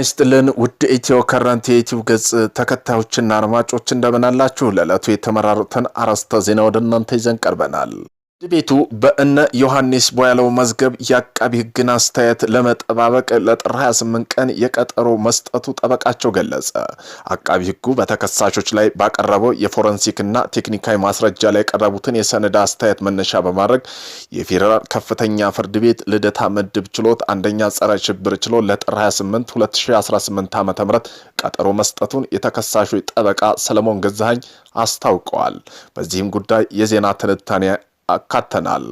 ይስጥልን ውድ ኢትዮ ከረንት የዩቲዩብ ገጽ ተከታዮችና አድማጮች እንደምን አላችሁ? ለዕለቱ የተመራሩትን አርዕስተ ዜና ወደ እናንተ ይዘን ቀርበናል። ቤቱ በእነ ዮሐንስ ቦያለው መዝገብ የአቃቢ ሕግን አስተያየት ለመጠባበቅ ለጥር 28 ቀን የቀጠሮ መስጠቱ ጠበቃቸው ገለጸ። አቃቢ ሕጉ በተከሳሾች ላይ ባቀረበው የፎረንሲክና ቴክኒካዊ ማስረጃ ላይ የቀረቡትን የሰነድ አስተያየት መነሻ በማድረግ የፌዴራል ከፍተኛ ፍርድ ቤት ልደታ ምድብ ችሎት አንደኛ ጸረ ሽብር ችሎት ለጥር 28 2018 ዓ.ም ቀጠሮ መስጠቱን የተከሳሾች ጠበቃ ሰለሞን ገዛኸኝ አስታውቀዋል። በዚህም ጉዳይ የዜና ትንታኔ አካተናል።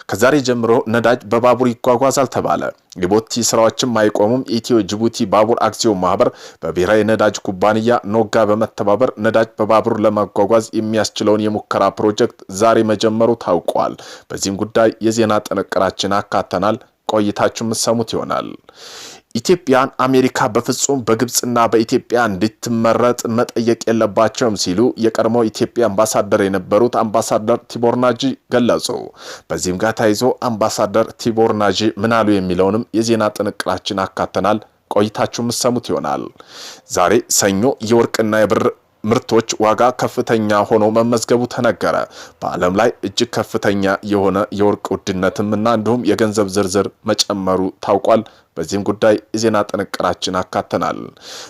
ከዛሬ ጀምሮ ነዳጅ በባቡር ይጓጓዛል ተባለ። የቦቲ ስራዎችም አይቆሙም። ኢትዮ ጅቡቲ ባቡር አክሲዮን ማህበር በብሔራዊ ነዳጅ ኩባንያ ኖጋ በመተባበር ነዳጅ በባቡር ለማጓጓዝ የሚያስችለውን የሙከራ ፕሮጀክት ዛሬ መጀመሩ ታውቋል። በዚህም ጉዳይ የዜና ጥንቅራችን አካተናል። ቆይታችሁ የምትሰሙት ይሆናል። ኢትዮጵያን አሜሪካ በፍጹም በግብጽና በኢትዮጵያ እንድትመረጥ መጠየቅ የለባቸውም ሲሉ የቀድሞ ኢትዮጵያ አምባሳደር የነበሩት አምባሳደር ቲቦር ናጂ ገለጹ። በዚህም ጋር ተያይዞ አምባሳደር ቲቦር ናጂ ምን አሉ የሚለውንም የዜና ጥንቅራችን አካተናል። ቆይታችሁ የምትሰሙት ይሆናል። ዛሬ ሰኞ የወርቅና የብር ምርቶች ዋጋ ከፍተኛ ሆኖ መመዝገቡ ተነገረ። በዓለም ላይ እጅግ ከፍተኛ የሆነ የወርቅ ውድነትም እና እንዲሁም የገንዘብ ዝርዝር መጨመሩ ታውቋል። በዚህም ጉዳይ የዜና ጥንቅራችን አካተናል።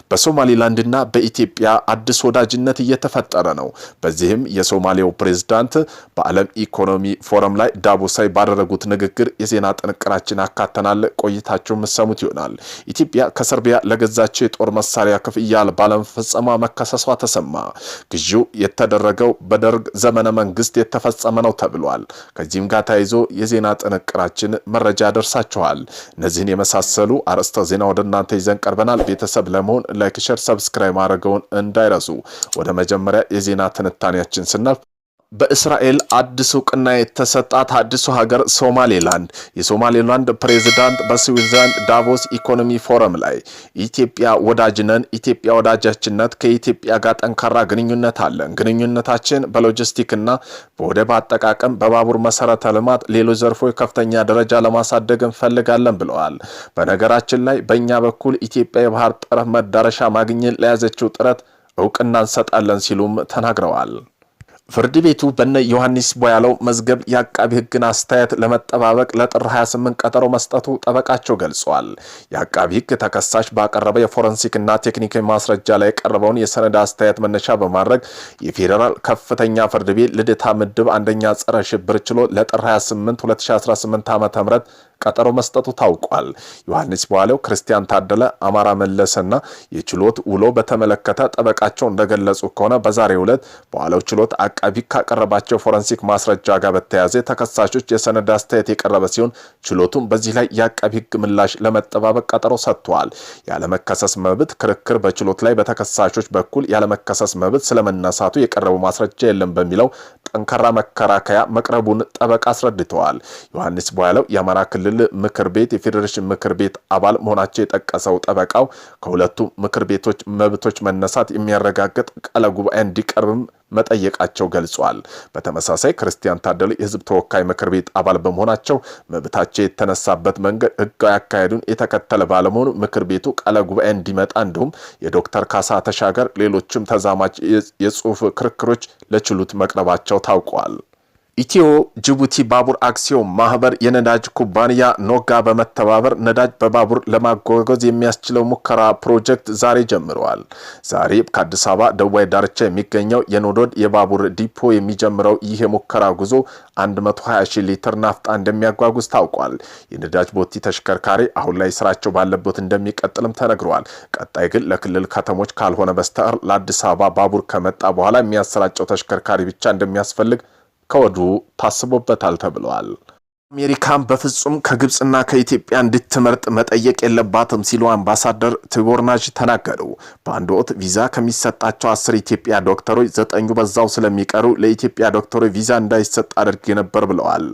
በሶማሊላንድና በኢትዮጵያ አዲስ ወዳጅነት እየተፈጠረ ነው። በዚህም የሶማሌው ፕሬዝዳንት በዓለም ኢኮኖሚ ፎረም ላይ ዳቮስ ላይ ባደረጉት ንግግር የዜና ጥንቅራችን አካተናል። ቆይታችሁ የምትሰሙት ይሆናል። ኢትዮጵያ ከሰርቢያ ለገዛቸው የጦር መሳሪያ ክፍያ ባለመፈጸሟ መከሰሷ ተሰማ። ግዢው የተደረገው በደርግ ዘመነ መንግስት የተፈጸመ ነው ተብሏል። ከዚህም ጋር ተያይዞ የዜና ጥንቅራችን መረጃ ደርሳችኋል። እነዚህን የመሳሰሉ አርዕስተ ዜና ወደ እናንተ ይዘን ቀርበናል። ቤተሰብ ለመሆን ላይክ፣ ሼር፣ ሰብስክራይብ ማድረግዎን እንዳይረሱ። ወደ መጀመሪያ የዜና ትንታኔያችን ስናልፍ በእስራኤል አዲስ ዕውቅና የተሰጣት አዲሱ ሀገር ሶማሌላንድ የሶማሌላንድ ፕሬዝዳንት በስዊዘርላንድ ዳቮስ ኢኮኖሚ ፎረም ላይ ኢትዮጵያ ወዳጅነን፣ ኢትዮጵያ ወዳጃችነት፣ ከኢትዮጵያ ጋር ጠንካራ ግንኙነት አለን፣ ግንኙነታችን በሎጂስቲክና በወደብ አጠቃቀም፣ በባቡር መሰረተ ልማት፣ ሌሎች ዘርፎች ከፍተኛ ደረጃ ለማሳደግ እንፈልጋለን ብለዋል። በነገራችን ላይ በእኛ በኩል ኢትዮጵያ የባህር ጠረፍ መዳረሻ ማግኘት ለያዘችው ጥረት ዕውቅና እንሰጣለን ሲሉም ተናግረዋል። ፍርድ ቤቱ በነ ዮሐንስ ቦያለው መዝገብ የአቃቢ ሕግን አስተያየት ለመጠባበቅ ለጥር 28 ቀጠሮ መስጠቱ ጠበቃቸው ገልጿል። የአቃቢ ሕግ ተከሳሽ ባቀረበ የፎረንሲክና ቴክኒካዊ ማስረጃ ላይ የቀረበውን የሰነድ አስተያየት መነሻ በማድረግ የፌዴራል ከፍተኛ ፍርድ ቤት ልደታ ምድብ አንደኛ ጸረ ሽብር ችሎት ለጥር 28 2018 ዓ.ም ቀጠሮ መስጠቱ ታውቋል። ዮሐንስ ቦያለው፣ ክርስቲያን ታደለ፣ አማራ መለሰና የችሎት ውሎ በተመለከተ ጠበቃቸው እንደገለጹ ከሆነ በዛሬው ዕለት ቦያለው ችሎት አቃቢ ካቀረባቸው ፎረንሲክ ማስረጃ ጋር በተያያዘ ተከሳሾች የሰነድ አስተያየት የቀረበ ሲሆን ችሎቱም በዚህ ላይ የአቃቢ ሕግ ምላሽ ለመጠባበቅ ቀጠሮ ሰጥቷል። ያለመከሰስ መብት ክርክር በችሎት ላይ በተከሳሾች በኩል ያለመከሰስ መብት ስለመነሳቱ የቀረበው ማስረጃ የለም በሚለው ጠንካራ መከራከያ መቅረቡን ጠበቃ አስረድተዋል። ዮሐንስ ቦያለው የአማራ ክልል ምክር ቤት የፌዴሬሽን ምክር ቤት አባል መሆናቸው የጠቀሰው ጠበቃው ከሁለቱ ምክር ቤቶች መብቶች መነሳት የሚያረጋግጥ ቃለ ጉባኤ እንዲቀርብም መጠየቃቸው ገልጿል። በተመሳሳይ ክርስቲያን ታደለ የህዝብ ተወካይ ምክር ቤት አባል በመሆናቸው መብታቸው የተነሳበት መንገድ ህጋዊ አካሄዱን የተከተለ ባለመሆኑ ምክር ቤቱ ቃለ ጉባኤ እንዲመጣ እንዲሁም የዶክተር ካሳ ተሻገር ሌሎችም ተዛማጅ የጽሁፍ ክርክሮች ለችሎት መቅረባቸው ታውቋል። ኢትዮ ጅቡቲ ባቡር አክሲዮን ማህበር የነዳጅ ኩባንያ ኖጋ በመተባበር ነዳጅ በባቡር ለማጓጓዝ የሚያስችለው ሙከራ ፕሮጀክት ዛሬ ጀምረዋል። ዛሬ ከአዲስ አበባ ደቡባዊ ዳርቻ የሚገኘው የኖዶድ የባቡር ዲፖ የሚጀምረው ይህ የሙከራ ጉዞ 120,000 ሊትር ናፍጣ እንደሚያጓጉዝ ታውቋል። የነዳጅ ቦቲ ተሽከርካሪ አሁን ላይ ስራቸው ባለበት እንደሚቀጥልም ተነግሯል። ቀጣይ ግን ለክልል ከተሞች ካልሆነ በስተቀር ለአዲስ አበባ ባቡር ከመጣ በኋላ የሚያሰራጨው ተሽከርካሪ ብቻ እንደሚያስፈልግ ከወዱ ታስቦበታል ተብሏል። አሜሪካን በፍጹም ከግብጽና ከኢትዮጵያ እንድትመርጥ መጠየቅ የለባትም ሲሉ አምባሳደር ቲቦር ናጂ ተናገሩ። በአንድ ወቅት ቪዛ ከሚሰጣቸው 10 ኢትዮጵያ ዶክተሮች 9 በዛው ስለሚቀሩ ለኢትዮጵያ ዶክተሮች ቪዛ እንዳይሰጥ አድርጌ ነበር ብለዋል።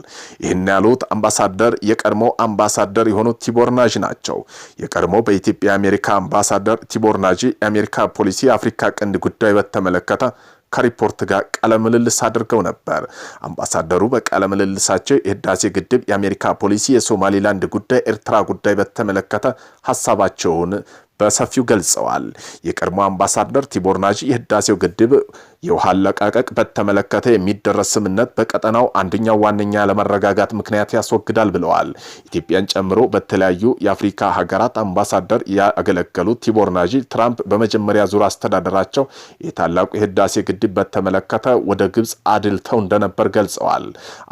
ይህን ያሉት አምባሳደር የቀድሞ አምባሳደር የሆኑት ቲቦር ናጂ ናቸው። የቀድሞ በኢትዮጵያ አሜሪካ አምባሳደር ቲቦር ናጂ የአሜሪካ ፖሊሲ አፍሪካ ቀንድ ጉዳይ በተመለከተ ከሪፖርት ጋር ቃለ ምልልስ አድርገው ነበር። አምባሳደሩ በቃለ ምልልሳቸው የህዳሴ ግድብ፣ የአሜሪካ ፖሊሲ፣ የሶማሊላንድ ጉዳይ፣ ኤርትራ ጉዳይ በተመለከተ ሐሳባቸውን በሰፊው ገልጸዋል። የቀድሞ አምባሳደር ቲቦር ናጂ የህዳሴው ግድብ የውሃ አለቃቀቅ በተመለከተ የሚደረስ ስምምነት በቀጠናው አንደኛው ዋነኛ ለመረጋጋት ምክንያት ያስወግዳል ብለዋል። ኢትዮጵያን ጨምሮ በተለያዩ የአፍሪካ ሀገራት አምባሳደር ያገለገሉት ቲቦር ናጂ ትራምፕ በመጀመሪያ ዙር አስተዳደራቸው የታላቁ የህዳሴ ግድብ በተመለከተ ወደ ግብጽ አድልተው እንደነበር ገልጸዋል።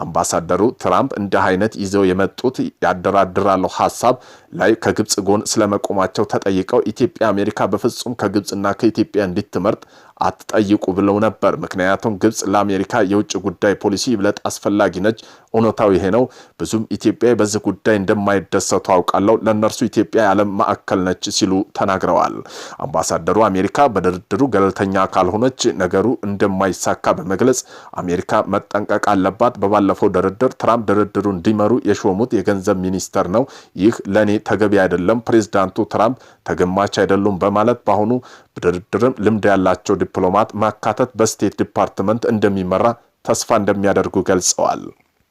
አምባሳደሩ ትራምፕ እንዲህ አይነት ይዘው የመጡት ያደራድራለው ሐሳብ ላይ ከግብጽ ጎን ስለመቆማቸው ተጠይቀው ኢትዮጵያ አሜሪካ በፍጹም ከግብጽና ከኢትዮጵያ እንድትመርጥ አትጠይቁ ብለው ነበር። ምክንያቱም ግብጽ ለአሜሪካ የውጭ ጉዳይ ፖሊሲ ይብለጥ አስፈላጊ ነች። እውነታው ይሄ ነው። ብዙም ኢትዮጵያ በዚህ ጉዳይ እንደማይደሰቱ አውቃለሁ። ለነርሱ ኢትዮጵያ የዓለም ማዕከል ነች ሲሉ ተናግረዋል። አምባሳደሩ አሜሪካ በድርድሩ ገለልተኛ ካልሆነች ነገሩ እንደማይሳካ በመግለጽ አሜሪካ መጠንቀቅ አለባት። በባለፈው ድርድር ትራምፕ ድርድሩ እንዲመሩ የሾሙት የገንዘብ ሚኒስተር ነው። ይህ ለኔ ተገቢ አይደለም። ፕሬዝዳንቱ ትራምፕ ተገማች አይደሉም በማለት በአሁኑ ድርድርም ልምድ ያላቸው ዲፕሎማት ማካተት በስቴት ዲፓርትመንት እንደሚመራ ተስፋ እንደሚያደርጉ ገልጸዋል።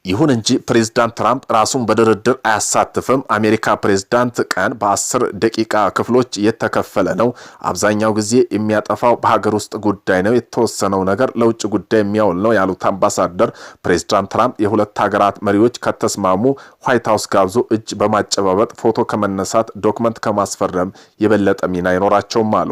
ይሁን እንጂ ፕሬዝዳንት ትራምፕ ራሱን በድርድር አያሳትፍም። አሜሪካ ፕሬዝዳንት ቀን በ10 ደቂቃ ክፍሎች የተከፈለ ነው። አብዛኛው ጊዜ የሚያጠፋው በሀገር ውስጥ ጉዳይ ነው። የተወሰነው ነገር ለውጭ ጉዳይ የሚያውል ነው ያሉት አምባሳደር ፕሬዝዳንት ትራምፕ የሁለት ሀገራት መሪዎች ከተስማሙ ዋይት ሀውስ ጋብዞ እጅ በማጨባበጥ ፎቶ ከመነሳት ዶክመንት ከማስፈረም የበለጠ ሚና አይኖራቸውም አሉ።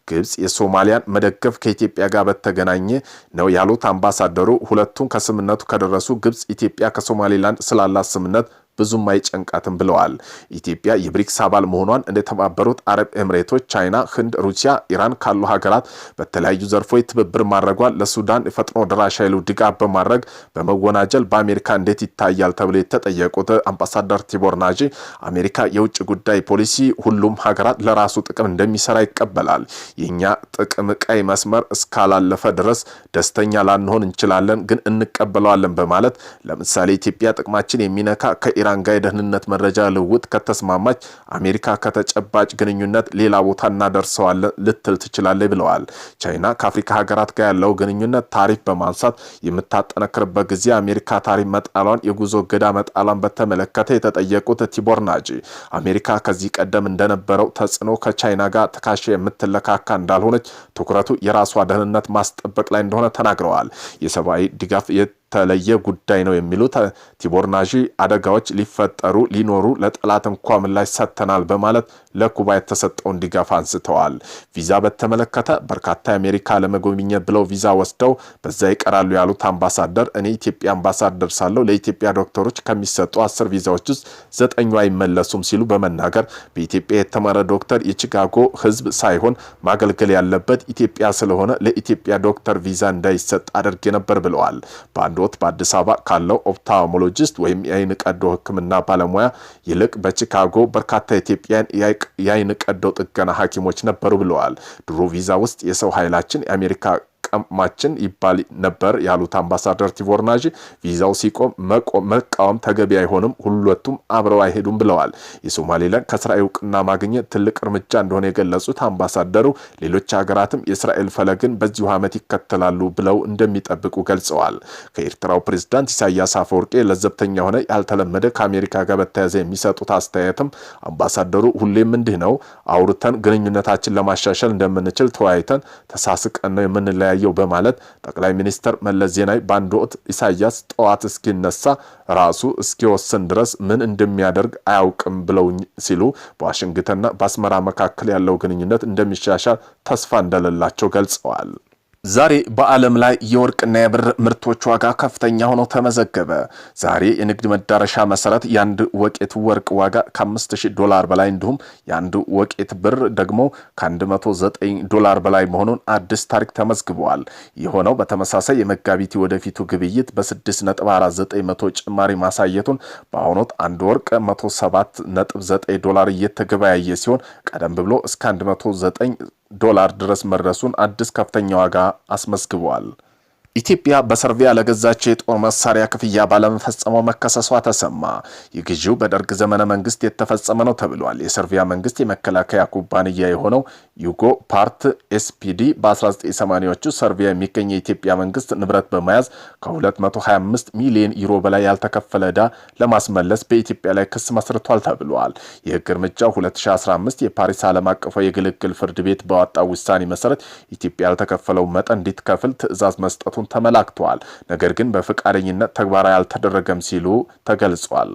ግብጽ የሶማሊያን መደገፍ ከኢትዮጵያ ጋር በተገናኘ ነው ያሉት አምባሳደሩ ሁለቱም ከስምምነቱ ከደረሱ ግብጽ ኢትዮጵያ ከሶማሌላንድ ስላላት ስምምነት ብዙም አይጨንቃትም ብለዋል። ኢትዮጵያ የብሪክስ አባል መሆኗን እንደተባበሩት አረብ ኤምሬቶች፣ ቻይና፣ ህንድ፣ ሩሲያ፣ ኢራን ካሉ ሀገራት በተለያዩ ዘርፎች ትብብር ማድረጓን ለሱዳን የፈጥኖ ደራሽ ኃይሉ ድጋፍ በማድረግ በመወናጀል በአሜሪካ እንዴት ይታያል ተብሎ የተጠየቁት አምባሳደር ቲቦር ናጂ አሜሪካ የውጭ ጉዳይ ፖሊሲ ሁሉም ሀገራት ለራሱ ጥቅም እንደሚሰራ ይቀበላል። የኛ ጥቅም ቀይ መስመር እስካላለፈ ድረስ ደስተኛ ላንሆን እንችላለን፣ ግን እንቀበለዋለን በማለት ለምሳሌ ኢትዮጵያ ጥቅማችን የሚነካ ኢራን ጋር የደህንነት መረጃ ልውውጥ ከተስማማች አሜሪካ ከተጨባጭ ግንኙነት ሌላ ቦታ እናደርሰዋለን ልትል ትችላለች ብለዋል። ቻይና ከአፍሪካ ሀገራት ጋር ያለው ግንኙነት ታሪፍ በማንሳት የምታጠነክርበት ጊዜ አሜሪካ ታሪፍ መጣሏን፣ የጉዞ እገዳ መጣሏን በተመለከተ የተጠየቁት ቲቦር ናጂ አሜሪካ ከዚህ ቀደም እንደነበረው ተጽዕኖ ከቻይና ጋር ተካሽ የምትለካካ እንዳልሆነች ትኩረቱ የራሷ ደህንነት ማስጠበቅ ላይ እንደሆነ ተናግረዋል። የሰብአዊ ድጋፍ የተለየ ጉዳይ ነው የሚሉት ቲቦር ናጂ አደጋዎች ሊፈጠሩ ሊኖሩ ለጠላት እንኳ ምላሽ ሰጥተናል በማለት ለኩባ የተሰጠውን ድጋፍ አንስተዋል። ቪዛ በተመለከተ በርካታ የአሜሪካ ለመጎብኘት ብለው ቪዛ ወስደው በዛ ይቀራሉ ያሉት አምባሳደር እኔ ኢትዮጵያ አምባሳደር ሳለው ለኢትዮጵያ ዶክተሮች ከሚሰጡ 10 ቪዛዎች ውስጥ 9ኙ አይመለሱም ሲሉ በመናገር በኢትዮጵያ የተማረ ዶክተር የቺካጎ ሕዝብ ሳይሆን ማገልገል ያለበት ኢትዮጵያ ስለሆነ ለኢትዮጵያ ዶክተር ቪዛ እንዳይሰጥ አድርጌ ነበር ብለዋል። በአንድ ወቅት በአዲስ አበባ ካለው ኦፕታሞሎጂስት ወይም የአይን ቀዶ ሕክምና ባለሙያ ይልቅ በቺካጎ በርካታ ኢትዮጵያን የአይን ቀዶ ጥገና ሐኪሞች ነበሩ ብለዋል። ድሮ ቪዛ ውስጥ የሰው ኃይላችን የአሜሪካ ቀማችን ይባል ነበር ያሉት አምባሳደር ቲቦር ናጂ ቪዛው ሲቆም መቃወም ተገቢ አይሆንም፣ ሁለቱም አብረው አይሄዱም ብለዋል። የሶማሌላንድ ከእስራኤል እውቅና ማግኘት ትልቅ እርምጃ እንደሆነ የገለጹት አምባሳደሩ ሌሎች ሀገራትም የእስራኤል ፈለግን በዚሁ ዓመት ይከተላሉ ብለው እንደሚጠብቁ ገልጸዋል። ከኤርትራው ፕሬዝዳንት ኢሳያስ አፈወርቄ ለዘብተኛ ሆነ ያልተለመደ ከአሜሪካ ጋር በተያያዘ የሚሰጡት አስተያየትም አምባሳደሩ ሁሌም እንዲህ ነው፣ አውርተን ግንኙነታችን ለማሻሻል እንደምንችል ተወያይተን ተሳስቀን ነው የምንለያየው በማለት ጠቅላይ ሚኒስትር መለስ ዜናዊ በአንድ ወቅት ኢሳያስ ጠዋት እስኪነሳ ራሱ እስኪወስን ድረስ ምን እንደሚያደርግ አያውቅም ብለው ሲሉ በዋሽንግተንና በአስመራ መካከል ያለው ግንኙነት እንደሚሻሻል ተስፋ እንደሌላቸው ገልጸዋል። ዛሬ በዓለም ላይ የወርቅና የብር ምርቶች ዋጋ ከፍተኛ ሆኖ ተመዘገበ። ዛሬ የንግድ መዳረሻ መሰረት የአንድ ወቄት ወርቅ ዋጋ $5000 በላይ እንዲሁም የአንድ ወቄት ብር ደግሞ $109 በላይ መሆኑን አዲስ ታሪክ ተመዝግበዋል። የሆነው በተመሳሳይ የመጋቢት ወደፊቱ ግብይት በ6.49% ጭማሪ ማሳየቱን በአሁኑ ወቅት አንድ ወርቅ $107.9 እየተገበያየ ሲሆን ቀደም ብሎ እስከ $109 ድረስ መድረሱን አዲስ ከፍተኛ ዋጋ አስመዝግቧል። ኢትዮጵያ በሰርቢያ ለገዛቸው የጦር መሳሪያ ክፍያ ባለመፈጸመው መከሰሷ ተሰማ። የግዢው በደርግ ዘመነ መንግስት የተፈጸመ ነው ተብሏል። የሰርቢያ መንግስት የመከላከያ ኩባንያ የሆነው ዩጎ ፓርት ኤስፒዲ በ1980ዎቹ ሰርቢያ የሚገኝ የኢትዮጵያ መንግስት ንብረት በመያዝ ከ225 ሚሊዮን ዩሮ በላይ ያልተከፈለ ዕዳ ለማስመለስ በኢትዮጵያ ላይ ክስ መስርቷል ተብሏል። የህግ እርምጃው 2015 የፓሪስ ዓለም አቀፍ የግልግል ፍርድ ቤት ባወጣው ውሳኔ መሰረት ኢትዮጵያ ያልተከፈለው መጠን እንድትከፍል ትዕዛዝ መስጠቱን ተመላክቷል። ነገር ግን በፈቃደኝነት ተግባራዊ አልተደረገም ሲሉ ተገልጿል።